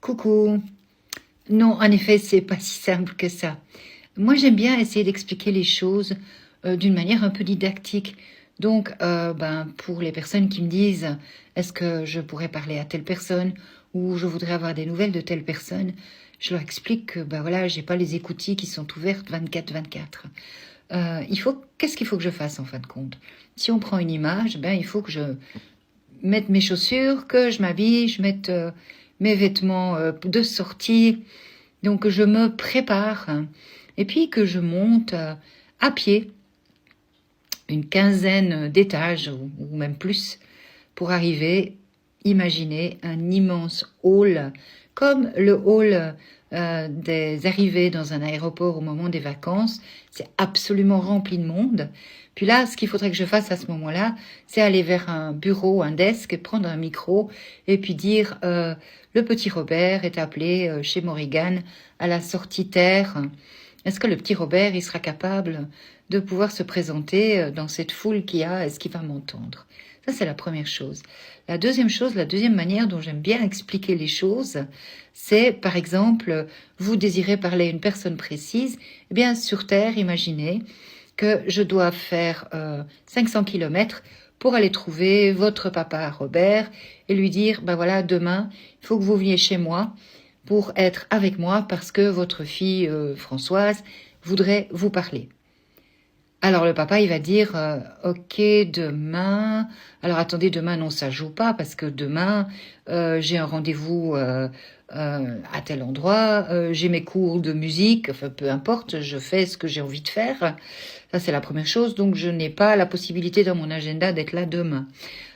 Coucou. Non, en effet, c'est pas si simple que ça. Moi, j'aime bien essayer d'expliquer les choses d'une manière un peu didactique. Donc, pour les personnes qui me disent, est-ce que je pourrais parler à telle personne ou je voudrais avoir des nouvelles de telle personne, je leur explique que, voilà, j'ai pas les écoutilles qui sont ouvertes 24/24. Qu'est-ce qu'il faut que je fasse en fin de compte? Si on prend une image, il faut que je mette mes chaussures, que je m'habille, je mette mes vêtements de sortie, donc je me prépare, hein, et puis que je monte à pied une quinzaine d'étages ou même plus pour arriver, imaginez un immense hall, comme le hall des arrivées dans un aéroport au moment des vacances. C'est absolument rempli de monde. Puis là, ce qu'il faudrait que je fasse à ce moment-là, c'est aller vers un bureau, un desk, prendre un micro et puis dire le petit Robert est appelé chez Morrigan à la sortie terre. Est-ce que le petit Robert, il sera capable de pouvoir se présenter dans cette foule qu'il y a? Est-ce qu'il va m'entendre? Ça, c'est la première chose. La deuxième manière dont j'aime bien expliquer les choses, c'est, par exemple, vous désirez parler à une personne précise, eh bien, sur Terre, imaginez que je dois faire 500 kilomètres pour aller trouver votre papa Robert et lui dire, voilà, demain, il faut que vous veniez chez moi pour être avec moi parce que votre fille Françoise voudrait vous parler. Alors le papa, il va dire, ok, demain. Alors attendez, demain, non, ça joue pas parce que demain, j'ai un rendez-vous à tel endroit, j'ai mes cours de musique, enfin peu importe, je fais ce que j'ai envie de faire. Ça, c'est la première chose, donc je n'ai pas la possibilité dans mon agenda d'être là demain.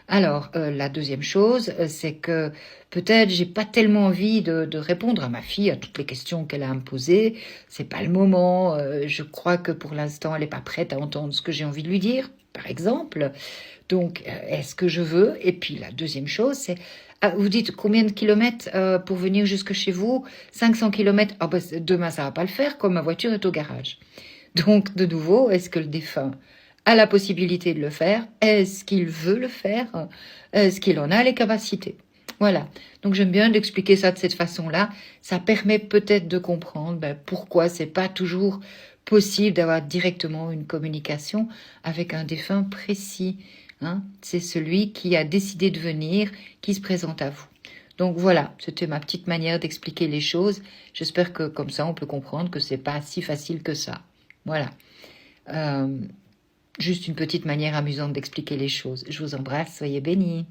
Alors, la deuxième chose, c'est que peut-être j'ai pas tellement envie de répondre à ma fille à toutes les questions qu'elle a à me poser. C'est pas le moment. Je crois que pour l'instant, elle est pas prête à entendre ce que j'ai envie de lui dire, par exemple. Donc, est-ce que je veux? Et puis, la deuxième chose, c'est vous dites combien de kilomètres pour venir jusque chez vous? 500 kilomètres. Ah demain, ça va pas le faire, comme ma voiture est au garage. Donc, de nouveau, est-ce que le défunt a la possibilité de le faire? Est-ce qu'il veut le faire? Est-ce qu'il en a les capacités? Voilà. Donc, j'aime bien d'expliquer ça de cette façon-là. Ça permet peut-être de comprendre pourquoi c'est pas toujours possible d'avoir directement une communication avec un défunt précis. Hein? C'est celui qui a décidé de venir, qui se présente à vous. Donc voilà, c'était ma petite manière d'expliquer les choses. J'espère que comme ça, on peut comprendre que c'est pas si facile que ça. Voilà. Juste une petite manière amusante d'expliquer les choses. Je vous embrasse, soyez bénis.